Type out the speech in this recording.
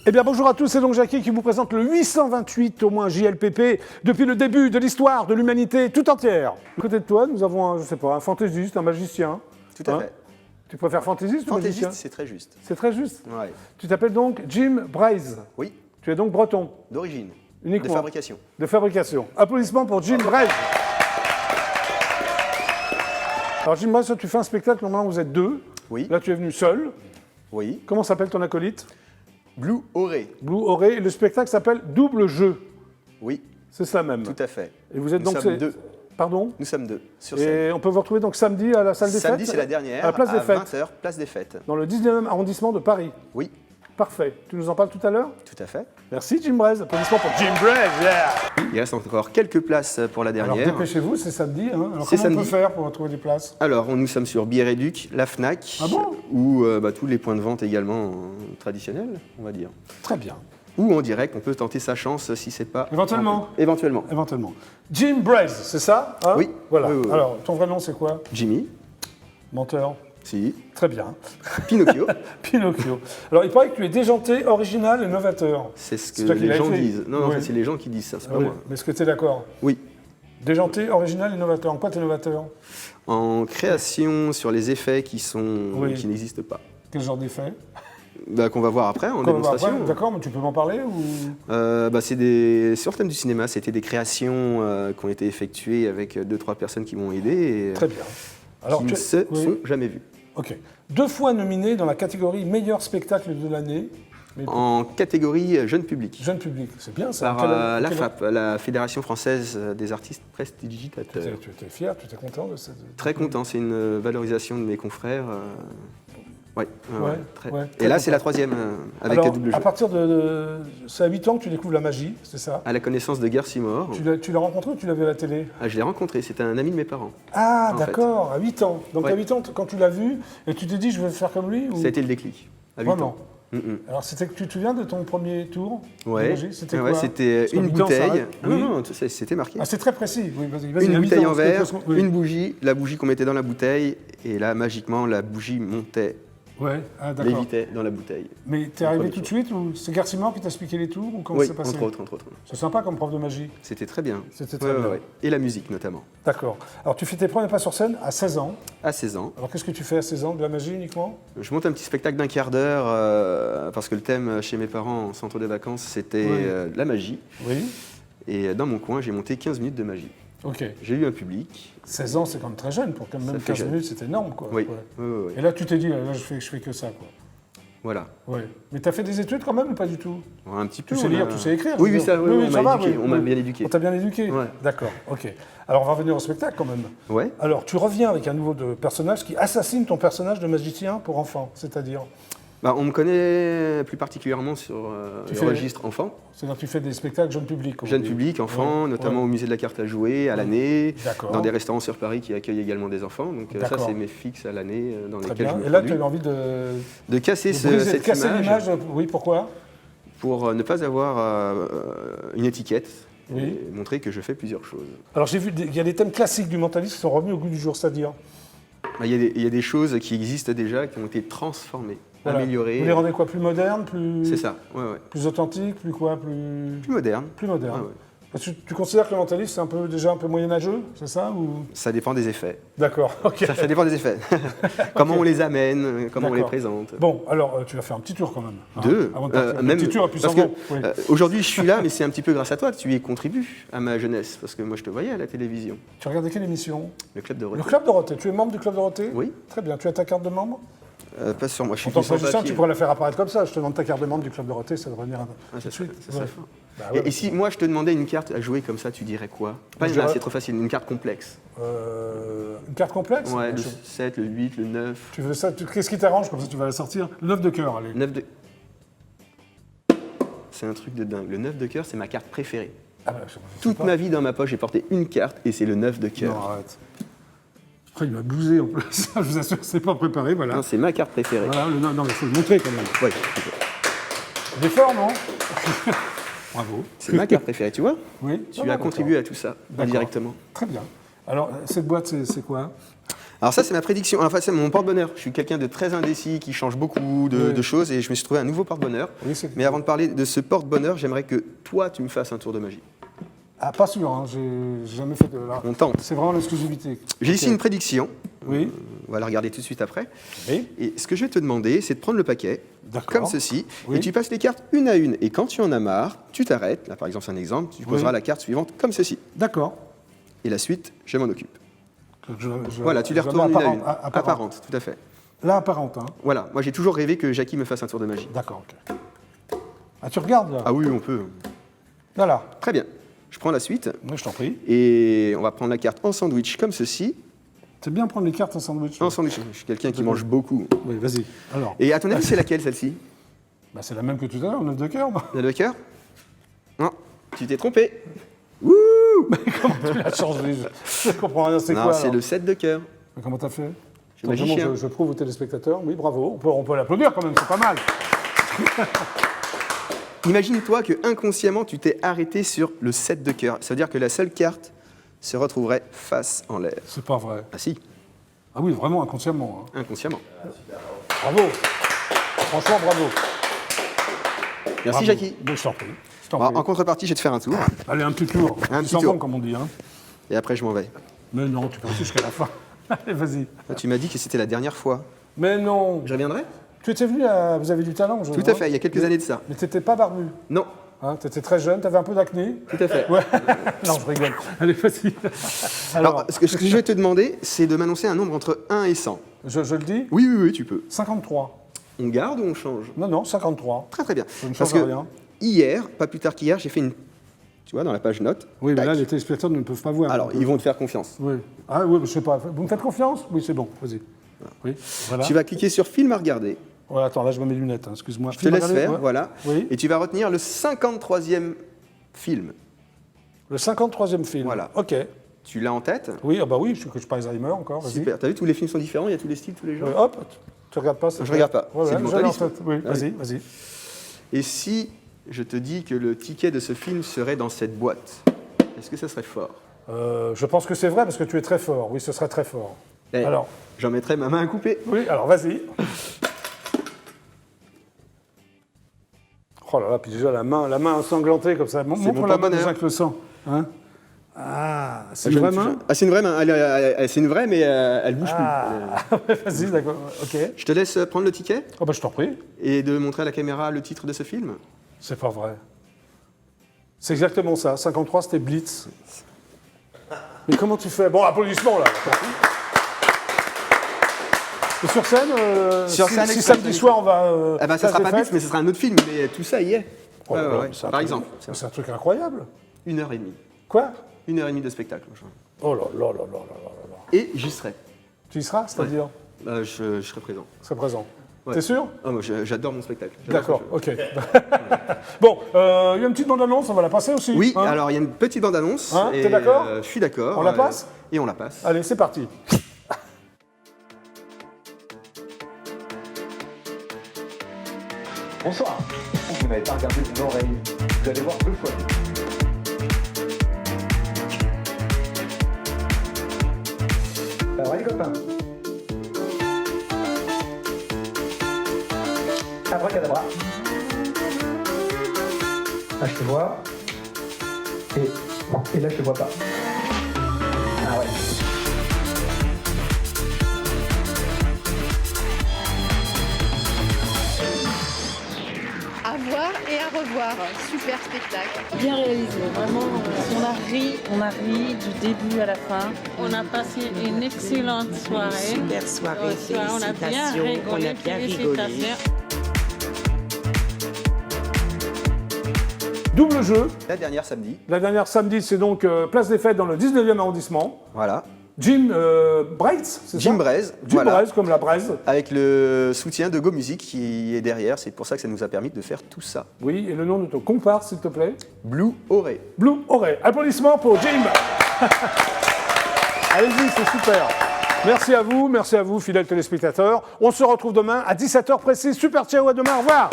Eh bien bonjour à tous, c'est donc Jackie qui vous présente le 828 au moins JLPP depuis le début de l'histoire de l'humanité tout entière. À côté de toi, nous avons un, je sais pas, un fantaisiste, un magicien. Tout à fait. Tu préfères fantaisiste ou magicien? Fantaisiste, c'est très juste. C'est très juste. Ouais. Tu t'appelles donc Jim Braise. Oui, Tu es donc breton. d'origine. Uniquement. De fabrication. De fabrication. Applaudissements pour Jim Braise. Alors Jim Braise, tu fais un spectacle, normalement vous êtes deux. Oui. Là tu es venu seul. Oui. Comment s'appelle ton acolyte? Blue Oré. Blue Oré. Et le spectacle s'appelle Double Jeu. Oui, C'est cela même. tout à fait. Et vous êtes Nous donc sommes deux. Pardon? Nous sommes deux sur scène. Et on peut vous retrouver donc samedi à la salle des fêtes? Samedi, c'est la dernière, À la place des fêtes. 20h, place des fêtes. Dans le 19e arrondissement de Paris. Oui, Parfait. Tu nous en parles tout à l'heure? tout à fait. Merci Jim Braise. Applaudissements pour Jim Braise. Yeah. Il reste encore quelques places pour la Alors dernière. dépêchez-vous, c'est samedi. Hein. Alors C'est comment on peut samedi. faire pour retrouver des places? Alors, nous sommes sur Bière-et-Duc, la FNAC, Ah bon ou tous les points de vente également traditionnels, on va dire. Très bien. Ou en direct, on peut tenter sa chance si c'est pas... Éventuellement. Éventuellement. Éventuellement. Jim Braise, c'est ça hein? Oui. Voilà. Oui, oui, oui. Alors, ton vrai nom c'est quoi? Jimmy, Menteur. si. Très bien. Pinocchio, Pinocchio. Alors, il paraît que tu es déjanté, original et novateur. c'est ce C'est que toi qui les l'as gens écrit. disent. Non, Oui. ça, c'est les gens qui disent ça, c'est pas Oui. moi. Mais est-ce que tu es d'accord? Oui. Déjanté, original et novateur. En quoi tu es novateur? En création sur les effets qui Oui. n'existent pas. Quel genre d'effet? Qu'on va voir après en Comment on va démonstration. après? D'accord, mais tu peux m'en parler ou... C'est sur le thème du cinéma, c'était des créations qui ont été effectuées avec 2-3 personnes qui m'ont aidé et Très bien. Alors, qui ne se sont jamais vues. Ok. 2 fois nominé dans la catégorie meilleur spectacle de l'année. Mais En catégorie jeune public. jeune public, c'est bien ça. Par la FAP, la Fédération Française des artistes prestigitateurs. Tu étais fier, tu étais content de cette... Très content, c'est une valorisation de mes confrères. Ouais, très. ouais, Et très là, c'est content. la 3e avec Alors, double jeu. à partir de... C'est à 8 ans que tu découvres la magie, c'est ça? À la connaissance de Garcimore. Tu l'as rencontré ou tu l'as vu à la télé? Ah, je l'ai rencontré, c'était un ami de mes parents. Ah, En d'accord, à 8 ans. Donc Ouais. à 8 ans, quand tu l'as vu, et tu t'es dit, je veux faire comme lui ou... Ça a été le déclic, à 8 Vraiment. ans. Mm-mm. Alors, c'était que tu te souviens de ton premier tour de Ouais, magie? C'était ouais, quoi? c'était Parce qu'à une 8 ans, ça bouteille. arrête. Oui. Non, c'était marqué. Ah, c'est très précis. Oui, vas-y, Une à 8 bouteille ans, en parce que- verre, parce que- oui. une bougie, la bougie qu'on mettait dans la bouteille, et là, magiquement, la bougie montait, Ouais, ah, d'accord. lévitait dans la bouteille. Mais t'es arrivé Premier tout de tour. suite ou c'est Garcimore qui t'a expliqué les tours ou comment Oui, c'est passé? entre autres. C'est sympa comme prof de magie. C'était très bien. C'était très bien. Et la musique, notamment. D'accord. Alors tu fais tes premiers pas sur scène à 16 ans. À 16 ans. Alors qu'est-ce que tu fais à 16 ans? De la magie uniquement? Je monte un petit spectacle d'1 quart d'heure, parce que le thème chez mes parents en centre de vacances, c'était Oui. la magie. Oui. Et dans mon coin, j'ai monté 15 minutes de magie. Ok. J'ai eu un public. 16 ans, c'est quand même très jeune. Pour quand même Ça fait 15 jeune. minutes, c'est énorme, quoi. Oui. Ouais. Oui. Et là, tu t'es dit, là, je fais que ça, quoi. Voilà. Ouais. Mais t'as fait des études quand même ou pas du tout? Un petit peu. Tu sais on lire, a- tu sais écrire? Oui, je veux oui, dire. ça, oui, ça va, on m'a bien éduqué. On t'a bien éduqué? Ouais. D'accord, ok. Alors on va revenir au spectacle quand même. Ouais. Alors tu reviens avec un nouveau personnage qui assassine ton personnage de magicien pour enfants, c'est-à-dire? On me connaît plus particulièrement sur Tu le fais- registre enfant. C'est-à-dire que tu fais des spectacles jeunes publics. on Jeune dit. public, enfant, Ouais, notamment ouais. au musée de la carte à jouer à l'année, D'accord. dans des restaurants sur Paris qui accueillent également des enfants. Donc ça, D'accord. c'est mes fixes à l'année dans Très lesquels je bien. me Et là, tu produis. as envie De casser de cette casser image l'image. Oui, pourquoi? pour ne pas avoir une étiquette Oui. et montrer que je fais plusieurs choses. Alors j'ai vu, il y a des thèmes classiques du mentalisme qui sont revenus au goût du jour, c'est-à-dire? Il y a des choses qui existent déjà, qui ont été transformées, Voilà. améliorées. Vous les rendez quoi? Plus modernes, plus... C'est ça, ouais. Plus authentiques, plus quoi? Plus... Plus moderne. Plus modernes. Ouais. Parce que tu considères que le mentalisme, c'est déjà un peu moyenâgeux, c'est ça ou... Ça dépend des effets. D'accord, ok. Ça dépend des effets. Comment on les amène, comment on les D'accord. présente. Bon, alors tu vas faire un petit tour quand même. hein, Deux. avant de partir. Même, un petit tour, et puis parce s'en que vont. Oui. aujourd'hui, je suis là, mais c'est un petit peu grâce à toi que tu y contribues à ma jeunesse. Parce que moi, je te voyais à la télévision. Tu regardais quelle émission? Le Club de Le Dorothée. Club Dorothée. Tu es membre du Club Dorothée? Oui. Très bien. Tu as ta carte de membre? Pas sur moi, je suis En tant plus que sans magicien, papier. tu pourrais la faire apparaître comme ça. Je te demande ta carte de membre du Club Dorothée, ça devrait venir Ah, tout ça de serait, suite. ça serait Ouais. fort. Bah ouais. Et si moi, je te demandais une carte à jouer comme ça, tu dirais quoi? Pas Je une là, dirais- c'est trop facile, une carte complexe. Une carte complexe? Ouais, le Je- 7, le 8, le 9. Tu veux ça? Qu'est-ce qui t'arrange? Comme ça, tu vas la sortir. Le 9 de cœur, allez. 9 de... C'est un truc de dingue. Le 9 de cœur, c'est ma carte préférée. Ah bah, je sais Toute pas. ma vie, dans ma poche, j'ai porté une carte et c'est le 9 de cœur. Non, arrête. Après, il m'a bousé en plus. Je vous assure, c'est pas préparé, voilà. Non, c'est ma carte préférée. Voilà, non, mais il faut le montrer quand même. Ouais, Il est fort, non? Bravo. c'est ma carte préférée, tu vois? Oui. Tu as contribué à tout ça, D'accord. indirectement. Très bien. Alors, cette boîte, c'est quoi? Alors ça, c'est ma prédiction. Enfin, c'est mon porte-bonheur. Je suis quelqu'un de très indécis, qui change beaucoup de choses, et je me suis trouvé un nouveau porte-bonheur. Oui, Mais avant de parler de ce porte-bonheur, j'aimerais que toi, tu me fasses un tour de magie. Ah, pas sûr, hein, j'ai jamais fait de là. On tente. C'est vraiment l'exclusivité. J'ai ici une prédiction. Oui. On va la regarder tout de suite après. Oui. Et ce que je vais te demander, c'est de prendre le paquet, D'accord. comme ceci, Oui. et tu passes les cartes une à une. Et quand tu en as marre, tu t'arrêtes. Là, par exemple, c'est un exemple. Tu poseras la carte suivante comme ceci. D'accord. Et la suite, je m'en occupe. Je- Voilà, tu les je retournes mets une à une. apparente. Apparente, tout à fait. Là, apparente, hein. Voilà, moi j'ai toujours rêvé que Jackie me fasse un tour de magie. D'accord, ok. Ah, tu regardes, là? Ah oui, on peut. Voilà. Très bien. Je prends la suite. Oui, je t'en prie. Et on va prendre la carte en sandwich comme ceci. C'est bien prendre les cartes en sandwich. En sandwich, je suis quelqu'un qui mange beaucoup. Oui, vas-y. Alors, Et à ton avis, c'est laquelle celle-ci? bah, c'est la même que tout à l'heure, 9 de cœur. La de cœur? Non, tu t'es trompé. Tu l'as changé. Je comprends rien, c'est Non, quoi c'est alors le 7 de cœur. Mais comment t'as fait? Je suis magicien. Vraiment, je prouve aux téléspectateurs. Oui, bravo. On peut l'applaudir quand même, c'est pas mal. Imagine-toi que inconsciemment, tu t'es arrêté sur le 7 de cœur. Ça veut dire que la seule carte se retrouverait face en l'air. C'est pas vrai. Ah si, Ah oui, vraiment inconsciemment, hein. inconsciemment. Bravo. Franchement, bravo. Merci Bravo. Jackie. Mais je t'en prie. Je t'en Bon, prie. en contrepartie, je vais te faire un tour. Allez, un petit tour. Un Tu petit s'en tour. vont, comme on dit, hein. Et après, je m'en vais. Mais non, tu peux rester jusqu'à la fin. Allez, vas-y. Ah, tu m'as dit que c'était la dernière fois. Mais non. Je reviendrai? Tu étais venu à... Vous avez du talent, je Tout vois. à fait, il y a quelques années de ça. Mais t'étais pas barbu. Non, Hein, t'étais très jeune, t'avais un peu d'acné. tout à fait. Ouais. Non, je rigole. Allez, vas-y. Alors, ce que je vais te demander, c'est de m'annoncer un nombre entre 1 et 100. je le dis. Oui, oui, oui, tu peux. 53. On garde ou on change? Non, non, 53. Très, très bien. Je ne Parce change que rien. hier, pas plus tard qu'hier, j'ai fait une... Tu vois, dans la page note. Oui, mais tac. là, les téléspectateurs ne peuvent pas voir. Alors, ils vont te faire confiance. Oui. Ah oui, mais je sais pas. Vous me faites confiance? Oui, c'est bon. Vas-y. Oui. Voilà. Tu vas cliquer sur film à regarder. Ouais, attends, là, je mets mes lunettes. Hein, excuse-moi. Je te laisse faire, Ouais. voilà. Oui. Et tu vas retenir le 53e film. Le 53e film. Voilà. Ok. Tu l'as en tête? Oui, ah bah oui, je suis pas Alzheimer encore. Vas-y. Super. T'as vu, tous les films sont différents, il y a tous les styles, tous les genres. Ouais, hop, tu regardes pas ça? Je regarde pas. Ouais, C'est ouais, du je l'ai en mentalisme. tête. Oui, Ah oui. vas-y, vas-y. Et si je te dis que le ticket de ce film serait dans cette boîte, est-ce que ça serait fort? Je pense que c'est vrai parce que tu es très fort. Oui, ce serait très fort. Eh, Alors, j'en mettrais ma main à couper. oui, alors vas-y. Oh là là, puis déjà la main ensanglantée comme ça. mon Montre la main porte-bonheur. déjà avec le sang. Hein? Ah, c'est Je une ne- vraie main? Ah, c'est une vraie main. C'est une vraie, mais elle bouge Ah, vas-y, d'accord. Ok. plus. Je te laisse prendre le ticket Oh bah je t'en prie. et de montrer à la caméra le titre de ce film. C'est pas vrai. C'est exactement ça. 53, c'était Blitz. Mais comment tu fais? Bon, applaudissements là. Et sur scène, Sur scène, si exprès, samedi soir on va. Ah bah, ça faire sera des pas fêtes. Blitz, mais ce sera un autre film. Mais tout ça y est. Oh Ouais, là ouais, là, ouais. c'est un Par truc- exemple. C'est un truc incroyable. 1h30. Quoi? 1h30 de spectacle. Oh là là là là là là là. Et j'y serai. Tu y seras, c'est-à-dire? Je serai présent. Tu seras présent. Ouais. T'es sûr? Ah, moi, j'adore mon spectacle. J'adore D'accord, ce jeu. ok. Bon, il y a une petite bande-annonce, on va la passer aussi. Oui, hein. alors il y a une petite bande-annonce. Hein, et, t'es d'accord Je suis d'accord. On la passe Et on la passe. Allez, c'est parti. Bonsoir. Vous n'avez pas regardé mon oreille. Vous allez voir 2 fois. Alors, les copains. Abracadabra. Là, je te vois. Et là, je te vois pas. Ah ouais. À voir et à revoir. Super spectacle. Bien réalisé, vraiment. On a ri du début à la fin. On a passé une excellente soirée. Super soirée, On a bien félicitations, rigolé. on a bien rigolé. Félicitations. Double jeu. La dernière samedi. La dernière samedi, c'est donc Place des Fêtes dans le 19e arrondissement. Voilà. Jim Braise, c'est ça? Jim Braise. Jim voilà. Braise, comme la braise. Avec le soutien de Go Music qui est derrière. C'est pour ça que ça nous a permis de faire tout ça. Oui, et le nom de ton comparse, s'il te plaît? Blue Oré. Blue Oré. Applaudissements pour Jim. Allez-y, c'est super. Merci à vous, fidèles téléspectateurs. On se retrouve demain à 17h précis. Super, ciao, à demain, au revoir.